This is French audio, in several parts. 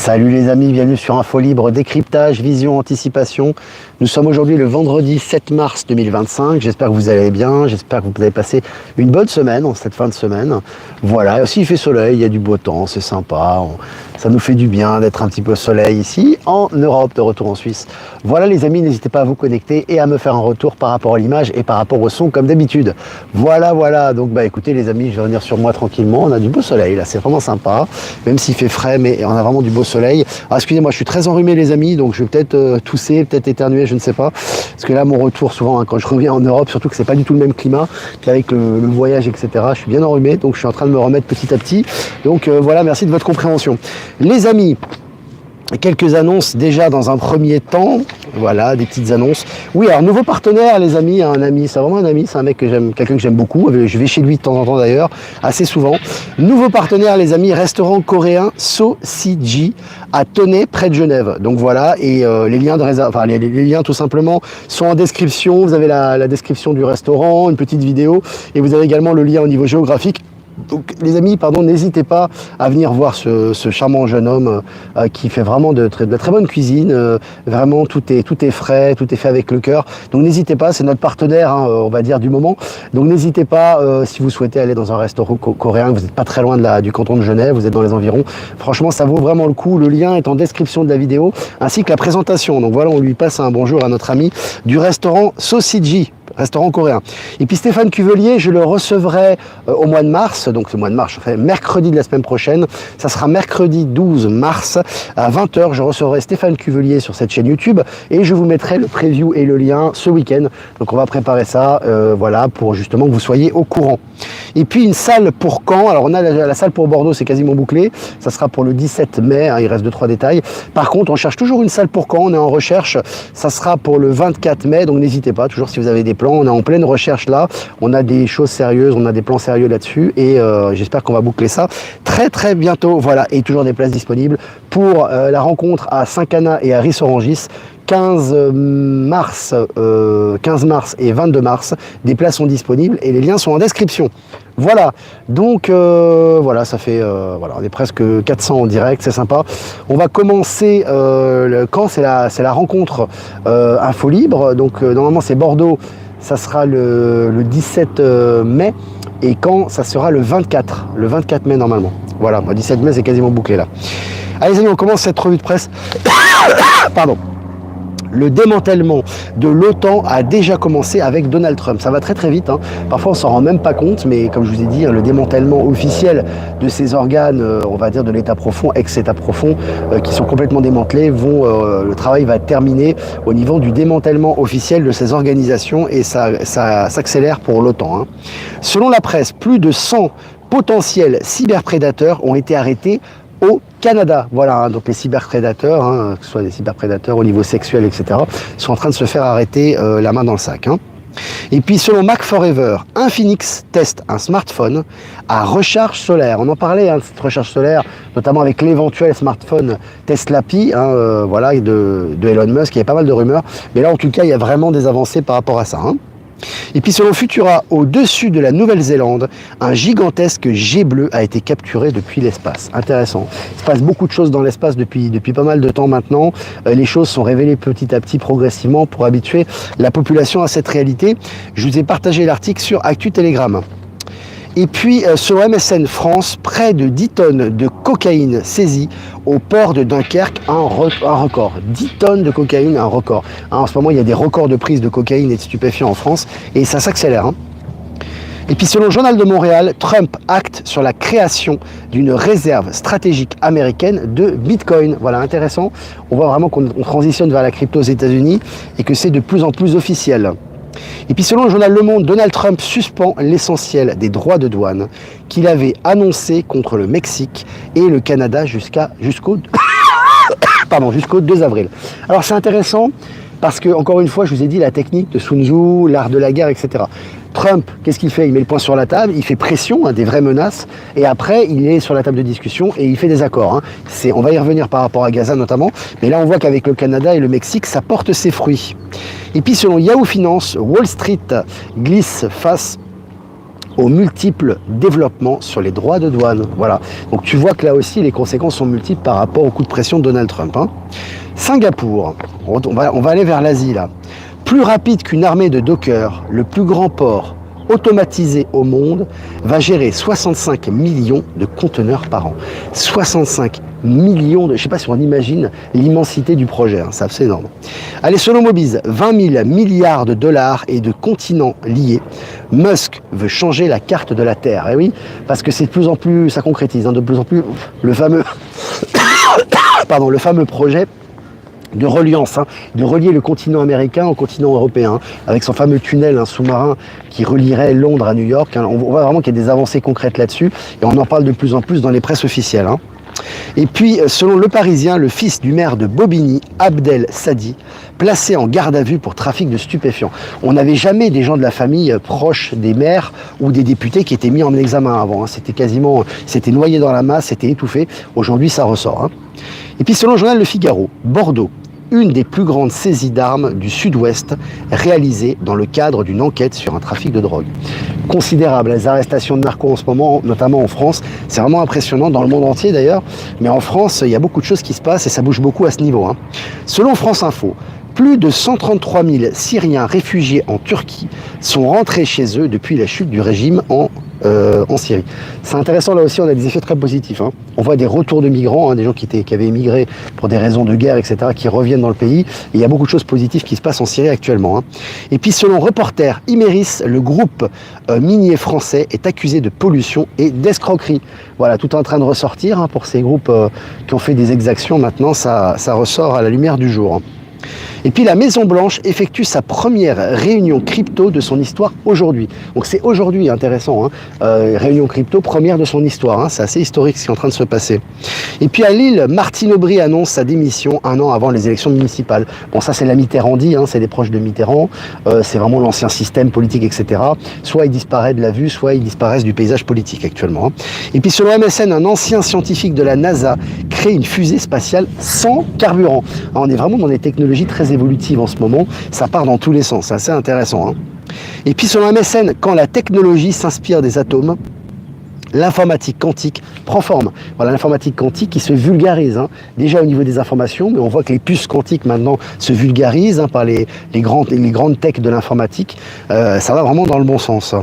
Salut les amis, bienvenue sur Info Libre, décryptage, vision, anticipation. Nous sommes aujourd'hui le vendredi 7 mars 2025. J'espère que vous allez bien, j'espère que vous avez passé une bonne semaine en cette fin de semaine. Voilà, aussi il fait soleil, il y a du beau temps, c'est sympa. Ça nous fait du bien d'être un petit peu au soleil ici en Europe, de retour en Suisse. Voilà les amis, n'hésitez pas à vous connecter et à me faire un retour par rapport à l'image et par rapport au son comme d'habitude. Voilà, donc écoutez les amis, je vais revenir sur moi tranquillement. On a du beau soleil là, c'est vraiment sympa, même s'il fait frais, mais on a vraiment du beau soleil. Alors excusez-moi, je suis très enrhumé les amis, donc je vais peut-être tousser, peut-être éternuer, je ne sais pas. Parce que là mon retour souvent, quand je reviens en Europe, surtout que c'est pas du tout le même climat qu'avec le voyage, etc. Je suis bien enrhumé, donc je suis en train de me remettre petit à petit. Donc voilà, merci de votre compréhension. Les amis, quelques annonces déjà dans un premier temps, voilà, des petites annonces. Oui, alors nouveau partenaire les amis, un ami, c'est vraiment un ami, c'est un mec que j'aime, quelqu'un que j'aime beaucoup, je vais chez lui de temps en temps d'ailleurs, assez souvent. Nouveau partenaire les amis, restaurant coréen Sosiji à Tenay, près de Genève. Donc voilà, et les liens de réserve, enfin les liens tout simplement sont en description, vous avez la description du restaurant, une petite vidéo, et vous avez également le lien au niveau géographique. Donc les amis, n'hésitez pas à venir voir ce charmant jeune homme qui fait vraiment de la très bonne cuisine. Vraiment, tout est frais, tout est fait avec le cœur. Donc n'hésitez pas, c'est notre partenaire, on va dire, du moment. Donc n'hésitez pas, si vous souhaitez aller dans un restaurant coréen, vous n'êtes pas très loin du canton de Genève, vous êtes dans les environs. Franchement, ça vaut vraiment le coup. Le lien est en description de la vidéo, ainsi que la présentation. Donc voilà, on lui passe un bonjour à notre ami du restaurant Sosiji, restaurant coréen. Et puis Stéphane Cuvelier, je le recevrai au mois de mars, donc ce mois de mars, je fais mercredi de la semaine prochaine, ça sera mercredi 12 mars à 20h, je recevrai Stéphane Cuvelier sur cette chaîne YouTube et je vous mettrai le preview et le lien ce week-end. Donc on va préparer ça, voilà, pour justement que vous soyez au courant. Et puis une salle pour Caen, alors on a la salle pour Bordeaux, c'est quasiment bouclé, ça sera pour le 17 mai, il reste 2-3 détails. Par contre, on cherche toujours une salle pour Caen, on est en recherche, ça sera pour le 24 mai, donc n'hésitez pas, toujours si vous avez des plans, on est en pleine recherche là, on a des choses sérieuses, on a des plans sérieux là-dessus et j'espère qu'on va boucler ça très bientôt. Voilà, et toujours des places disponibles pour la rencontre à Saint-Cana et à Ris-Orangis. 15 mars et 22 mars, des places sont disponibles et les liens sont en description. Voilà, donc voilà, ça fait, voilà, on est presque 400 en direct, c'est sympa. On va commencer, quand c'est la rencontre Info Libre, donc normalement c'est Bordeaux, ça sera le 17 mai, et quand ça sera le 24 mai normalement. Voilà, le 17 mai c'est quasiment bouclé là. Allez les amis, on commence cette revue de presse. Pardon. Le démantèlement de l'OTAN a déjà commencé avec Donald Trump. Ça va très vite, Parfois on s'en rend même pas compte, mais comme je vous ai dit, le démantèlement officiel de ces organes, on va dire de l'état profond, ex-état profond, qui sont complètement démantelés, le travail va terminer au niveau du démantèlement officiel de ces organisations et ça s'accélère pour l'OTAN. Selon la presse, plus de 100 potentiels cyberprédateurs ont été arrêtés au Canada. Voilà, donc les cyberprédateurs, que ce soit des cyberprédateurs au niveau sexuel, etc., sont en train de se faire arrêter la main dans le sac. Et puis selon Mac Forever, Infinix teste un smartphone à recharge solaire. On en parlait de cette recharge solaire, notamment avec l'éventuel smartphone Tesla Pi, voilà, de Elon Musk. Il y a pas mal de rumeurs, mais là en tout cas il y a vraiment des avancées par rapport à ça. Et puis selon Futura, au-dessus de la Nouvelle-Zélande, un gigantesque jet bleu a été capturé depuis l'espace. Intéressant. Il se passe beaucoup de choses dans l'espace depuis pas mal de temps maintenant. Les choses sont révélées petit à petit, progressivement, pour habituer la population à cette réalité. Je vous ai partagé l'article sur Actu Telegram. Et puis, sur MSN France, près de 10 tonnes de cocaïne saisies au port de Dunkerque, un record. 10 tonnes de cocaïne, un record. En ce moment, il y a des records de prise de cocaïne et de stupéfiants en France, et ça s'accélère. Et puis, selon le Journal de Montréal, Trump acte sur la création d'une réserve stratégique américaine de Bitcoin. Voilà, intéressant. On voit vraiment qu'on transitionne vers la crypto aux États-Unis et que c'est de plus en plus officiel. Et puis selon le journal Le Monde, Donald Trump suspend l'essentiel des droits de douane qu'il avait annoncé contre le Mexique et le Canada jusqu'au 2 avril. Alors c'est intéressant parce que, encore une fois, je vous ai dit la technique de Sun Tzu, l'art de la guerre, etc. Trump, qu'est-ce qu'il fait? Il met le poing sur la table, il fait pression, des vraies menaces, et après, il est sur la table de discussion et il fait des accords. On va y revenir par rapport à Gaza notamment, mais là, on voit qu'avec le Canada et le Mexique, ça porte ses fruits. Et puis, selon Yahoo Finance, Wall Street glisse face aux multiples développements sur les droits de douane. Voilà. Donc tu vois que là aussi, les conséquences sont multiples par rapport au coup de pression de Donald Trump. Hein. Singapour, on va aller vers l'Asie là. Plus rapide qu'une armée de dockers, le plus grand port automatisé au monde va gérer 65 millions de conteneurs par an. 65 millions de... Je ne sais pas si on imagine l'immensité du projet, hein, c'est assez énorme. Allez, selon Mobiz, 20 000 milliards de dollars et de continents liés. Musk veut changer la carte de la Terre. Et oui, parce que c'est de plus en plus, ça concrétise, hein, de plus en plus le fameux, le fameux projet de reliance, hein, de relier le continent américain au continent européen, avec son fameux tunnel sous-marin qui relierait Londres à New York. Hein. On voit vraiment qu'il y a des avancées concrètes là-dessus, et on en parle de plus en plus dans les presses officielles. Hein. Et puis, selon Le Parisien, le fils du maire de Bobigny, Abdel Sadi, placé en garde à vue pour trafic de stupéfiants. On n'avait jamais des gens de la famille proches des maires ou des députés qui étaient mis en examen avant. Hein. C'était noyé dans la masse, c'était étouffé. Aujourd'hui, ça ressort. Hein. Et puis, selon le journal Le Figaro, Bordeaux, une des plus grandes saisies d'armes du Sud-Ouest réalisées dans le cadre d'une enquête sur un trafic de drogue. Considérable, les arrestations de narcos en ce moment, notamment en France, c'est vraiment impressionnant, dans le monde entier d'ailleurs, mais en France, il y a beaucoup de choses qui se passent et ça bouge beaucoup à ce niveau. Hein. Selon France Info, plus de 133 000 Syriens réfugiés en Turquie sont rentrés chez eux depuis la chute du régime en Syrie. C'est intéressant, là aussi on a des effets très positifs. Hein. On voit des retours de migrants, hein, des gens qui avaient émigré pour des raisons de guerre, etc., qui reviennent dans le pays. Et il y a beaucoup de choses positives qui se passent en Syrie actuellement. Hein. Et puis selon Reporter, Imerys, le groupe minier français, est accusé de pollution et d'escroquerie. Voilà, tout est en train de ressortir hein, pour ces groupes qui ont fait des exactions. Maintenant, ça ressort à la lumière du jour. Hein. Et puis la Maison-Blanche effectue sa première réunion crypto de son histoire aujourd'hui. Donc c'est aujourd'hui, intéressant, hein. Réunion crypto, première de son histoire. Hein. C'est assez historique ce qui est en train de se passer. Et puis à Lille, Martine Aubry annonce sa démission un an avant les élections municipales. Bon, ça c'est la Mitterrandie, hein, c'est des proches de Mitterrand. C'est vraiment l'ancien système politique, etc. Soit il disparaît de la vue, soit il disparaissent du paysage politique actuellement. Hein. Et puis selon MSN, un ancien scientifique de la NASA crée une fusée spatiale sans carburant. Alors, on est vraiment dans des technologies très évolutive en ce moment, ça part dans tous les sens, c'est assez intéressant. Hein. Et puis selon MSN, quand la technologie s'inspire des atomes, l'informatique quantique prend forme. Voilà, l'informatique quantique qui se vulgarise, hein, déjà au niveau des informations, mais on voit que les puces quantiques maintenant se vulgarisent hein, par les grandes techs de l'informatique. Ça va vraiment dans le bon sens.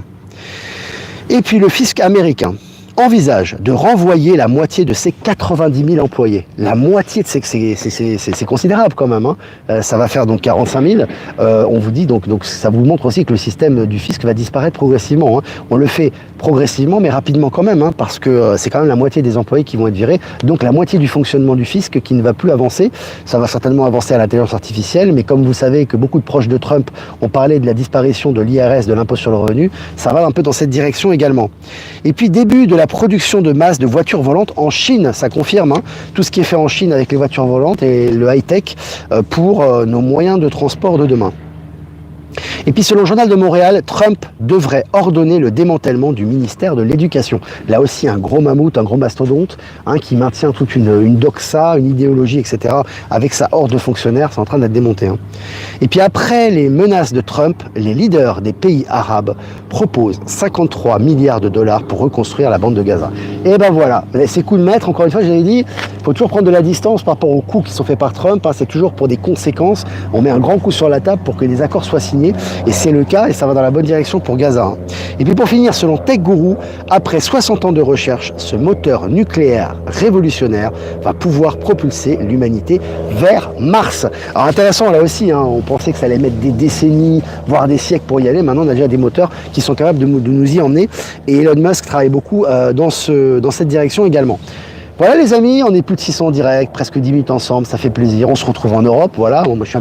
Et puis le fisc américain envisage de renvoyer la moitié de ses 90 000 employés. La moitié, c'est considérable quand même. Hein. Ça va faire donc 45 000. On vous dit donc ça vous montre aussi que le système du fisc va disparaître progressivement. Hein. On le fait progressivement, mais rapidement quand même, hein, parce que c'est quand même la moitié des employés qui vont être virés. Donc la moitié du fonctionnement du fisc qui ne va plus avancer. Ça va certainement avancer à l'intelligence artificielle, mais comme vous savez que beaucoup de proches de Trump ont parlé de la disparition de l'IRS, de l'impôt sur le revenu, ça va un peu dans cette direction également. Et puis début de la production de masse de voitures volantes en Chine, ça confirme hein, tout ce qui est fait en Chine avec les voitures volantes et le high-tech pour nos moyens de transport de demain. Et puis selon le journal de Montréal, Trump devrait ordonner le démantèlement du ministère de l'Éducation. Là aussi un gros mammouth, un gros mastodonte hein, qui maintient toute une doxa, une idéologie, etc. avec sa horde de fonctionnaires, c'est en train d'être démonté. Hein. Et puis après les menaces de Trump, les leaders des pays arabes proposent 53 milliards de dollars pour reconstruire la bande de Gaza. Et ben voilà, ces coups de maître, encore une fois, j'avais dit, il faut toujours prendre de la distance par rapport aux coups qui sont faits par Trump, hein, c'est toujours pour des conséquences. On met un grand coup sur la table pour que les accords soient signés. Et c'est le cas et ça va dans la bonne direction pour Gaza. Hein. Et puis pour finir, selon Tech Guru, après 60 ans de recherche, ce moteur nucléaire révolutionnaire va pouvoir propulser l'humanité vers Mars. Alors intéressant là aussi, hein, on pensait que ça allait mettre des décennies, voire des siècles pour y aller. Maintenant on a déjà des moteurs qui sont capables de nous y emmener. Et Elon Musk travaille beaucoup dans cette direction également. Voilà les amis, on est plus de 600 en direct, presque 10 minutes ensemble, ça fait plaisir. On se retrouve en Europe, voilà. Bon, moi je suis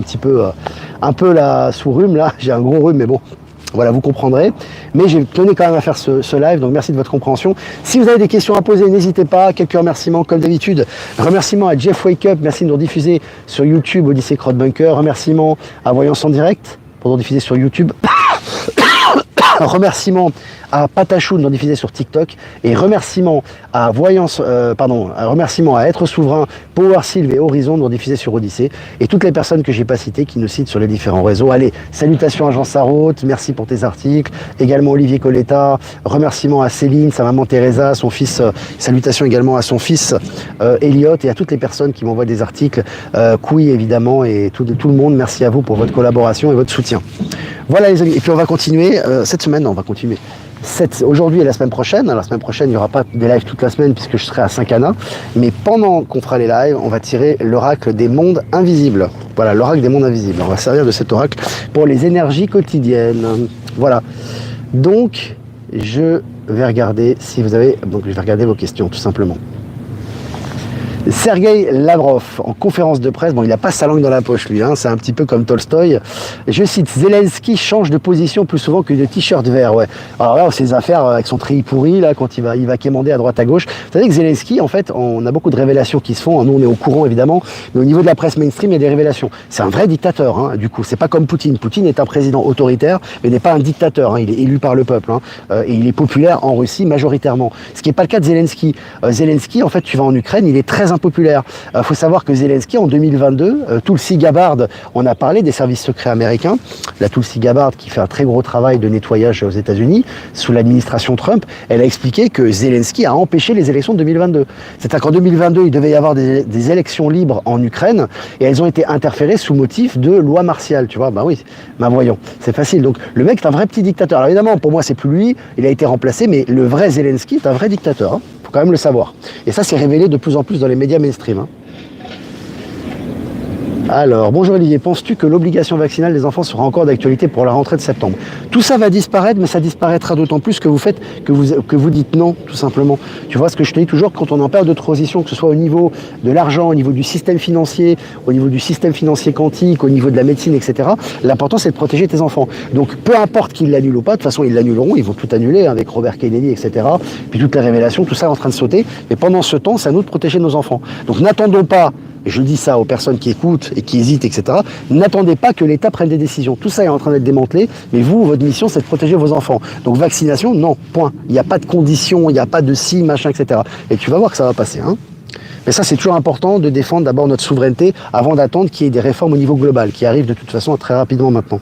un peu là sous rhume là, j'ai un gros rhume, mais bon, voilà, vous comprendrez. Mais j'ai tenu quand même à faire ce live, donc merci de votre compréhension. Si vous avez des questions à poser, n'hésitez pas. Quelques remerciements comme d'habitude. Remerciements à Jeff Wake Up, merci de nous diffuser sur YouTube, Odyssey Crowdbunker. Remerciements à Voyance en direct pour nous diffuser sur YouTube. Remerciements à Patachoun, non diffusé sur TikTok, et remerciements à remerciements à Être Souverain, Power Sylve et Horizon, non diffusé sur Odyssée, et toutes les personnes que j'ai pas citées qui nous citent sur les différents réseaux. Allez, salutations à Jean Sarraute, merci pour tes articles, également Olivier Coletta, remerciements à Céline, sa maman Teresa, son fils, salutations également à son fils Elliot, et à toutes les personnes qui m'envoient des articles, Couille évidemment, et tout le monde, merci à vous pour votre collaboration et votre soutien. Voilà les amis, et puis on va continuer, cette semaine, on va continuer. Aujourd'hui et la semaine prochaine. Alors, la semaine prochaine, il n'y aura pas des lives toute la semaine puisque je serai à Saint-Cana. Mais pendant qu'on fera les lives, on va tirer l'oracle des mondes invisibles. Voilà, l'oracle des mondes invisibles. On va servir de cet oracle pour les énergies quotidiennes. Voilà. Donc, je vais regarder si vous avez... Donc, je vais regarder vos questions, tout simplement. Sergueï Lavrov, en conférence de presse, bon, il n'a pas sa langue dans la poche, lui, hein, c'est un petit peu comme Tolstoï. Je cite, Zelensky change de position plus souvent que de t-shirt vert, ouais. Alors là, ses affaires avec son treillis pourri, là, quand il va quémander à droite à gauche. Vous savez que Zelensky, en fait, on a beaucoup de révélations qui se font. Nous, on est au courant, évidemment, mais au niveau de la presse mainstream, il y a des révélations. C'est un vrai dictateur, hein, du coup. C'est pas comme Poutine. Poutine est un président autoritaire, mais n'est pas un dictateur, hein. Il est élu par le peuple, hein, et il est populaire en Russie majoritairement. Ce qui n'est pas le cas de Zelensky. Zelensky, en fait, tu vas en Ukraine, il est très impopulaire. Faut savoir que Zelensky, en 2022, Tulsi Gabbard, on a parlé des services secrets américains, la Tulsi Gabbard qui fait un très gros travail de nettoyage aux États-Unis sous l'administration Trump, elle a expliqué que Zelensky a empêché les élections de 2022. C'est-à-dire qu'en 2022, il devait y avoir des élections libres en Ukraine et elles ont été interférées sous motif de loi martiale, tu vois. Bah oui, bah voyons, c'est facile. Donc le mec est un vrai petit dictateur. Alors évidemment, pour moi, c'est plus lui, il a été remplacé, mais le vrai Zelensky est un vrai dictateur, hein. Faut quand même le savoir. Et ça, c'est révélé de plus en plus dans les médias mainstream, hein. Alors, bonjour Olivier, penses-tu que l'obligation vaccinale des enfants sera encore d'actualité pour la rentrée de septembre? Tout ça va disparaître, mais ça disparaîtra d'autant plus que vous dites non, tout simplement. Tu vois ce que je te dis toujours, quand on est en période de transition, que ce soit au niveau de l'argent, au niveau du système financier quantique, au niveau de la médecine, etc., l'important c'est de protéger tes enfants. Donc, peu importe qu'ils l'annulent ou pas, de toute façon ils l'annuleront, ils vont tout annuler avec Robert Kennedy, etc., puis toutes les révélations, tout ça est en train de sauter, mais pendant ce temps, c'est à nous de protéger nos enfants. Donc, n'attendons pas. Et je dis ça aux personnes qui écoutent et qui hésitent, etc. N'attendez pas que l'État prenne des décisions. Tout ça est en train d'être démantelé, mais vous, votre mission, c'est de protéger vos enfants. Donc vaccination, non, point. Il n'y a pas de conditions, il n'y a pas de si, machin, etc. Et tu vas voir que ça va passer, hein. Mais ça, c'est toujours important de défendre d'abord notre souveraineté avant d'attendre qu'il y ait des réformes au niveau global, qui arrivent de toute façon très rapidement maintenant.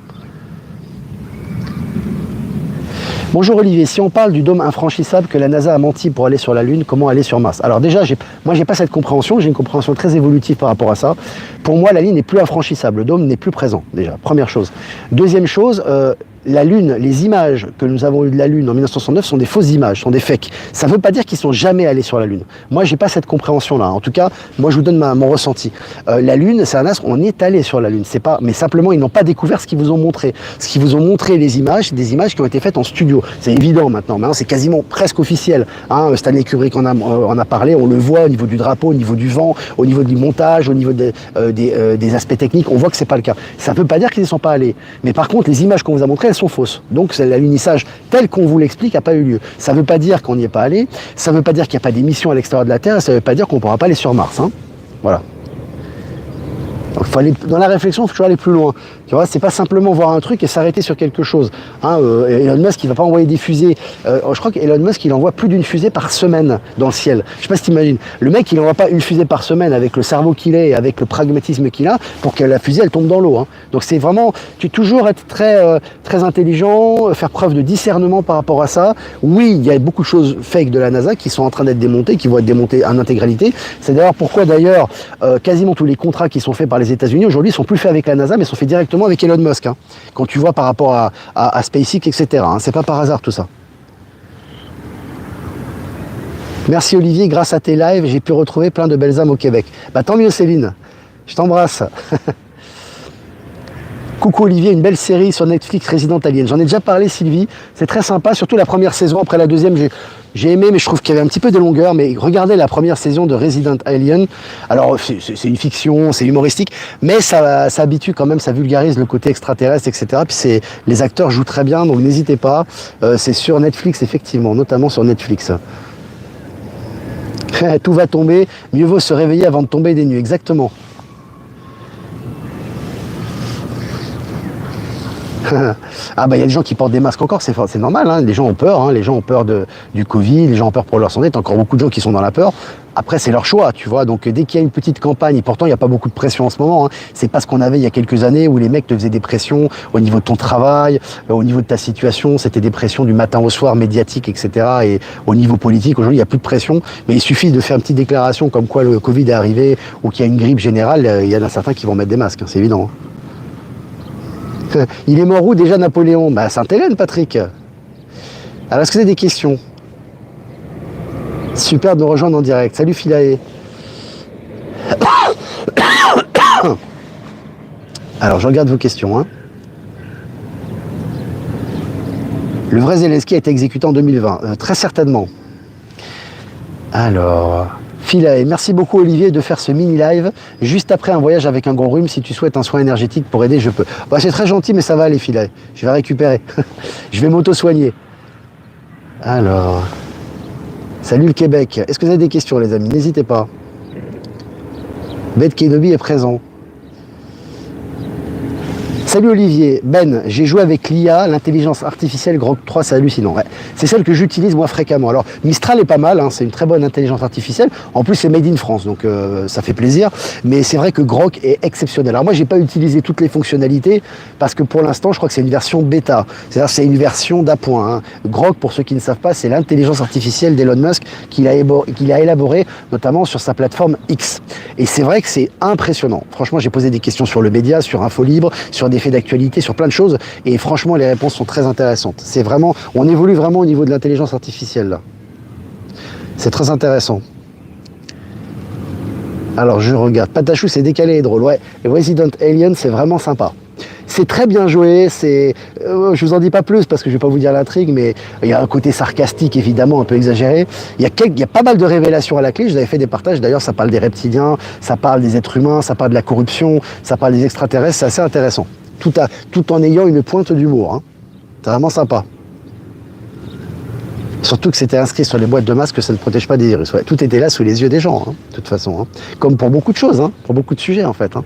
Bonjour Olivier, si on parle du dôme infranchissable que la NASA a menti pour aller sur la Lune, comment aller sur Mars? Alors déjà, moi j'ai pas cette compréhension, j'ai une compréhension très évolutive par rapport à ça. Pour moi, la Lune n'est plus infranchissable, le dôme n'est plus présent déjà, première chose. Deuxième chose, la Lune, les images que nous avons eues de la Lune en 1969 sont des fausses images, sont des fakes. Ça ne veut pas dire qu'ils sont jamais allés sur la Lune. Moi, j'ai pas cette compréhension-là. En tout cas, moi, je vous donne mon ressenti. La Lune, c'est un astre, on est allé sur la Lune. C'est pas, mais simplement, ils n'ont pas découvert ce qu'ils vous ont montré. Ce qu'ils vous ont montré, les images, c'est des images qui ont été faites en studio. C'est évident maintenant. Maintenant, c'est quasiment presque officiel. Hein, Stanley Kubrick en a parlé. On le voit au niveau du drapeau, au niveau du vent, au niveau du montage, au niveau des aspects techniques. On voit que c'est pas le cas. Ça ne veut pas dire qu'ils n'y sont pas allés. Mais par contre, les images qu'on vous a montrées, elles sont fausses. Donc l'alunissage tel qu'on vous l'explique n'a pas eu lieu. Ça ne veut pas dire qu'on n'y est pas allé, ça ne veut pas dire qu'il n'y a pas d'émission à l'extérieur de la Terre, ça ne veut pas dire qu'on ne pourra pas aller sur Mars, hein. Voilà. Donc, faut aller, dans la réflexion, il faut toujours aller plus loin. Tu vois, c'est pas simplement voir un truc et s'arrêter sur quelque chose. Hein, Elon Musk, il va pas envoyer des fusées. Je crois qu'Elon Musk, il envoie plus d'une fusée par semaine dans le ciel. Je sais pas si t'imagines. Le mec, il envoie pas une fusée par semaine avec le cerveau qu'il est et avec le pragmatisme qu'il a pour que la fusée, elle tombe dans l'eau, hein. Donc c'est vraiment, tu toujours être très intelligent, faire preuve de discernement par rapport à ça. Oui, il y a beaucoup de choses fake de la NASA qui sont en train d'être démontées, qui vont être démontées en intégralité. C'est d'ailleurs pourquoi quasiment tous les contrats qui sont faits par les États-Unis aujourd'hui sont plus faits avec la NASA, mais sont faits directement avec Elon Musk, hein, quand tu vois par rapport à SpaceX, etc. Hein, c'est pas par hasard tout ça. Merci Olivier, grâce à tes lives, j'ai pu retrouver plein de belles âmes au Québec. Bah tant mieux Céline, je t'embrasse. Coucou Olivier, une belle série sur Netflix, Resident Alien. J'en ai déjà parlé Sylvie, c'est très sympa, surtout la première saison. Après la deuxième, j'ai aimé, mais je trouve qu'il y avait un petit peu de longueur. Mais regardez la première saison de Resident Alien. Alors c'est une fiction, c'est humoristique, mais ça habitue quand même, ça vulgarise le côté extraterrestre, etc. Puis les acteurs jouent très bien, donc n'hésitez pas. C'est sur Netflix effectivement, notamment sur Netflix. Tout va tomber, mieux vaut se réveiller avant de tomber des nues, exactement. Ah bah il y a des gens qui portent des masques encore, c'est normal, hein. Les gens ont peur, hein. Les gens ont peur du Covid, les gens ont peur pour leur santé, il y a encore beaucoup de gens qui sont dans la peur. Après c'est leur choix, tu vois, donc dès qu'il y a une petite campagne, et pourtant il n'y a pas beaucoup de pression en ce moment, hein. C'est pas ce qu'on avait il y a quelques années où les mecs te faisaient des pressions au niveau de ton travail, au niveau de ta situation, c'était des pressions du matin au soir, médiatiques, etc. Et au niveau politique, aujourd'hui il n'y a plus de pression, mais il suffit de faire une petite déclaration comme quoi le Covid est arrivé ou qu'il y a une grippe générale, il y en a certains qui vont mettre des masques, hein, c'est évident. Il est mort où déjà Napoléon? Bah Sainte-Hélène, Patrick. Alors est-ce que vous avez des questions? Super de nous rejoindre en direct. Salut Philae. Alors je regarde vos questions. Hein. Le vrai Zelensky a été exécuté en 2020. Très certainement. Alors... Philae, merci beaucoup Olivier de faire ce mini-live juste après un voyage avec un gros rhume. Si tu souhaites un soin énergétique pour aider, je peux. Bah, c'est très gentil, mais ça va aller Philae. Je vais récupérer. Je vais m'auto-soigner. Alors... Salut le Québec. Est-ce que vous avez des questions les amis? N'hésitez pas. Ben Kenobi est présent. Salut Olivier, Ben, j'ai joué avec l'IA, l'intelligence artificielle Grok 3, c'est hallucinant. Ouais. C'est celle que j'utilise moi fréquemment. Alors Mistral est pas mal, hein, c'est une très bonne intelligence artificielle. En plus c'est made in France, donc ça fait plaisir. Mais c'est vrai que Grok est exceptionnel. Alors moi j'ai pas utilisé toutes les fonctionnalités parce que pour l'instant je crois que c'est une version bêta. C'est-à-dire c'est une version d'appoint. Hein. Grok, pour ceux qui ne savent pas, c'est l'intelligence artificielle d'Elon Musk qu'il a élaboré notamment sur sa plateforme X. Et c'est vrai que c'est impressionnant. Franchement j'ai posé des questions sur le média, sur Infolibre, sur des faits d'actualité, sur plein de choses, et franchement les réponses sont très intéressantes. C'est vraiment, on évolue vraiment au niveau de l'intelligence artificielle là. C'est très intéressant. Alors je regarde, Patachou c'est décalé et drôle, ouais. Et Resident Alien c'est vraiment sympa. C'est très bien joué, c'est, je vous en dis pas plus parce que je vais pas vous dire l'intrigue, mais il y a un côté sarcastique évidemment, un peu exagéré. Il y a pas mal de révélations à la clé, je vous avais fait des partages, d'ailleurs ça parle des reptiliens, ça parle des êtres humains, ça parle de la corruption, ça parle des extraterrestres, c'est assez intéressant. Tout en ayant une pointe d'humour, hein. C'est vraiment sympa. Surtout que c'était inscrit sur les boîtes de masques que ça ne protège pas des virus. Ouais, tout était là sous les yeux des gens, hein, de toute façon. Hein. Comme pour beaucoup de choses, hein, pour beaucoup de sujets en fait. Hein.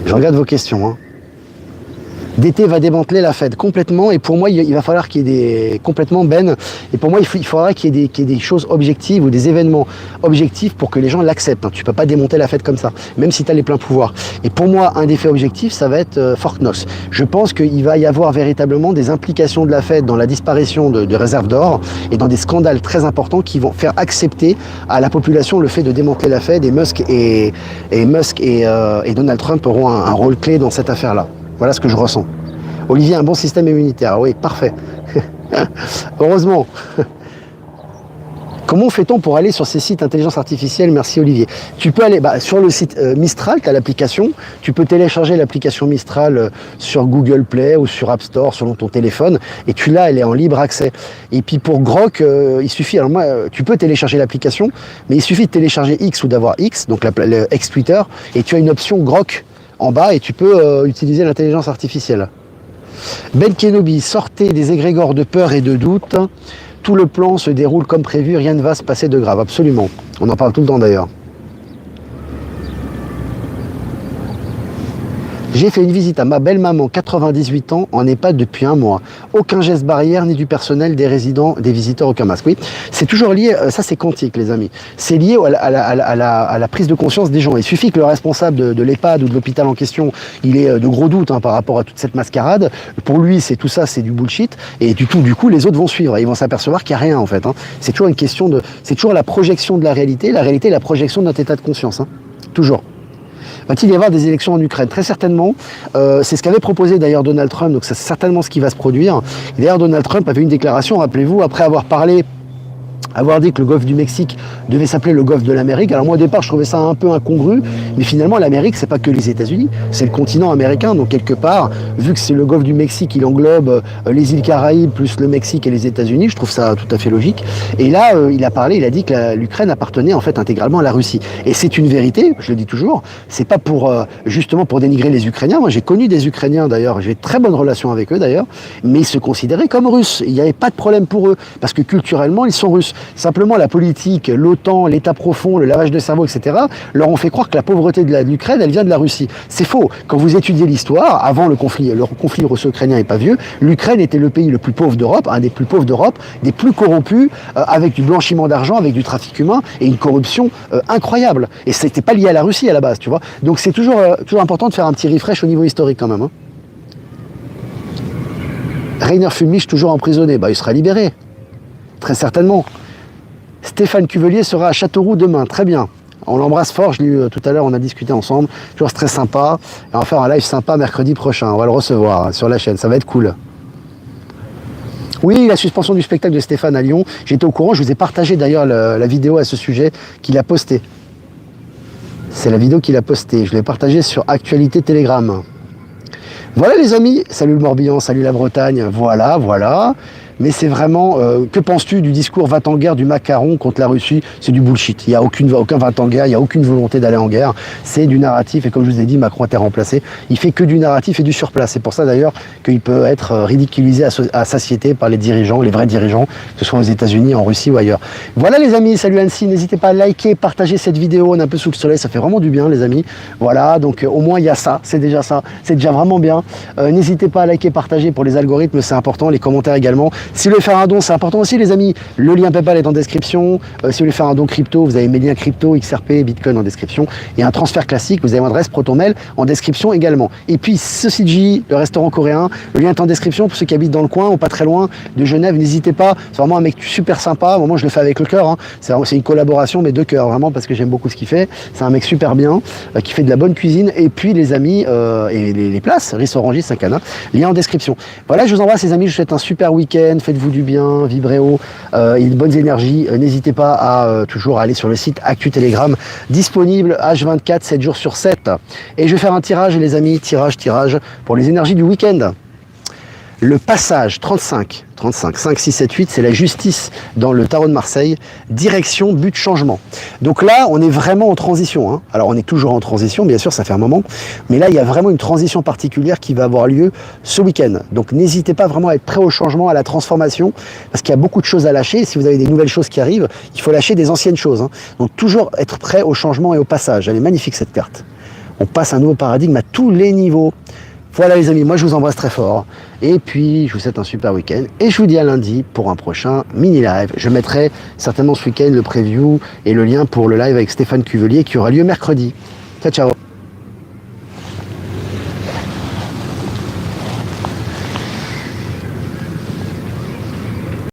Je regarde vos questions. Hein. DT va démanteler la Fed complètement et pour moi il va falloir qu'il y ait des... complètement Ben, et pour moi il faudra qu'il y ait des choses objectives ou des événements objectifs pour que les gens l'acceptent. Tu peux pas démonter la Fed comme ça, même si tu as les pleins pouvoirs. Et pour moi un des faits objectifs ça va être Fort Knox. Je pense qu'il va y avoir véritablement des implications de la Fed dans la disparition de réserves d'or et dans des scandales très importants qui vont faire accepter à la population le fait de démanteler la Fed, et Musk et Donald Trump auront un rôle clé dans cette affaire-là. Voilà ce que je ressens. Olivier, un bon système immunitaire. Oui, parfait. Heureusement. Comment fait-on pour aller sur ces sites intelligence artificielle? Merci Olivier. Tu peux aller sur le site Mistral, tu as l'application. Tu peux télécharger l'application Mistral sur Google Play ou sur App Store selon ton téléphone. Et tu l'as, elle est en libre accès. Et puis pour Grok, il suffit, alors moi, tu peux télécharger l'application, mais il suffit de télécharger X ou d'avoir X, donc le ex-Twitter, et tu as une option Grok en bas et tu peux utiliser l'intelligence artificielle. Ben Kenobi, sortez des égrégores de peur et de doute. Tout le plan se déroule comme prévu, rien ne va se passer de grave, absolument. On en parle tout le temps d'ailleurs. J'ai fait une visite à ma belle-maman, 98 ans, en EHPAD depuis un mois. Aucun geste barrière, ni du personnel, des résidents, des visiteurs, aucun masque. Oui, c'est toujours lié, ça c'est quantique les amis. C'est lié à la prise de conscience des gens. Il suffit que le responsable de l'EHPAD ou de l'hôpital en question, il ait de gros doutes par rapport à toute cette mascarade. Pour lui, tout ça, c'est du bullshit. Et du coup, les autres vont suivre. Ils vont s'apercevoir qu'il n'y a rien en fait. Hein. C'est toujours une question c'est toujours la projection de la réalité et la projection de notre état de conscience. Hein. Toujours. Va-t-il y avoir des élections en Ukraine? Très certainement. C'est ce qu'avait proposé d'ailleurs Donald Trump, donc c'est certainement ce qui va se produire. Et d'ailleurs, Donald Trump avait une déclaration, rappelez-vous, après avoir dit que le golfe du Mexique devait s'appeler le golfe de l'Amérique. Alors moi au départ je trouvais ça un peu incongru, mais finalement l'Amérique c'est pas que les États-Unis, c'est le continent américain, donc quelque part, vu que c'est le golfe du Mexique, il englobe les îles Caraïbes plus le Mexique et les États-Unis, je trouve ça tout à fait logique. Et là il a dit que l'Ukraine appartenait en fait intégralement à la Russie. Et c'est une vérité, je le dis toujours, c'est pas pour justement pour dénigrer les Ukrainiens. Moi j'ai connu des Ukrainiens d'ailleurs, j'ai de très bonnes relations avec eux d'ailleurs, mais ils se considéraient comme Russes. Il n'y avait pas de problème pour eux, parce que culturellement ils sont Russes. Simplement, la politique, l'OTAN, l'État profond, le lavage de cerveau, etc., leur ont fait croire que la pauvreté de l'Ukraine, elle vient de la Russie. C'est faux. Quand vous étudiez l'histoire, avant le conflit russo-ukrainien n'est pas vieux, l'Ukraine était le pays le plus pauvre d'Europe, un des plus pauvres d'Europe, des plus corrompus, avec du blanchiment d'argent, avec du trafic humain et une corruption incroyable. Et c'était pas lié à la Russie à la base, tu vois. Donc c'est toujours important de faire un petit refresh au niveau historique quand même. Hein. Rainer Fulmich toujours emprisonné, il sera libéré, très certainement. Stéphane Cuvelier sera à Châteauroux demain, très bien. On l'embrasse fort, je l'ai eu tout à l'heure, on a discuté ensemble, toujours très sympa. Et on va faire un live sympa mercredi prochain, on va le recevoir sur la chaîne, ça va être cool. Oui, la suspension du spectacle de Stéphane à Lyon, j'étais au courant, je vous ai partagé d'ailleurs la vidéo à ce sujet qu'il a postée. C'est la vidéo qu'il a postée, je l'ai partagée sur Actualité Telegram. Voilà les amis, salut le Morbihan, salut la Bretagne, voilà. Mais c'est vraiment, que penses-tu du discours va en guerre du Macron contre la Russie? C'est du bullshit, il n'y a aucun va en guerre, il n'y a aucune volonté d'aller en guerre, c'est du narratif, et comme je vous ai dit, Macron a été remplacé, il fait que du narratif et du surplace, c'est pour ça d'ailleurs qu'il peut être ridiculisé à satiété par les dirigeants, les vrais dirigeants, que ce soit aux États-Unis, en Russie ou ailleurs. Voilà les amis, salut Annecy, n'hésitez pas à liker, partager cette vidéo, on est un peu sous le soleil, ça fait vraiment du bien les amis, voilà, donc au moins il y a ça, c'est déjà vraiment bien, n'hésitez pas à liker, partager pour les algorithmes, c'est important, les commentaires également. Si vous voulez faire un don, c'est important aussi les amis, le lien PayPal est en description. Si vous voulez faire un don crypto, vous avez mes liens crypto, XRP, Bitcoin en description. Et un transfert classique, vous avez mon adresse ProtonMail en description également. Et puis Sausage, le restaurant coréen, le lien est en description pour ceux qui habitent dans le coin ou pas très loin de Genève, n'hésitez pas, c'est vraiment un mec super sympa, moi je le fais avec le cœur, hein. C'est une collaboration mais de cœur vraiment parce que j'aime beaucoup ce qu'il fait. C'est un mec super bien, qui fait de la bonne cuisine. Et puis les amis, et les places, Riz Orangis, Saint-Canin, lien en description. Voilà, je vous embrasse les amis, je vous souhaite un super week-end, faites-vous du bien, vibrez haut, et de bonnes énergies. N'hésitez pas à toujours aller sur le site Actu Telegram, disponible H24, 7 jours sur 7. Et je vais faire un tirage les amis, tirage pour les énergies du week-end. Le passage 35, 5, 6, 7, 8, c'est la justice dans le tarot de Marseille, direction, but, changement. Donc là, on est vraiment en transition. Hein. Alors on est toujours en transition, bien sûr, ça fait un moment, mais là, il y a vraiment une transition particulière qui va avoir lieu ce week-end. Donc n'hésitez pas vraiment à être prêt au changement, à la transformation, parce qu'il y a beaucoup de choses à lâcher. Si vous avez des nouvelles choses qui arrivent, il faut lâcher des anciennes choses. Hein. Donc toujours être prêt au changement et au passage. Elle est magnifique cette carte. On passe un nouveau paradigme à tous les niveaux. Voilà les amis, moi je vous embrasse très fort. Et puis je vous souhaite un super week-end. Et je vous dis à lundi pour un prochain mini-live. Je mettrai certainement ce week-end le preview et le lien pour le live avec Stéphane Cuvelier qui aura lieu mercredi. Ciao, ciao.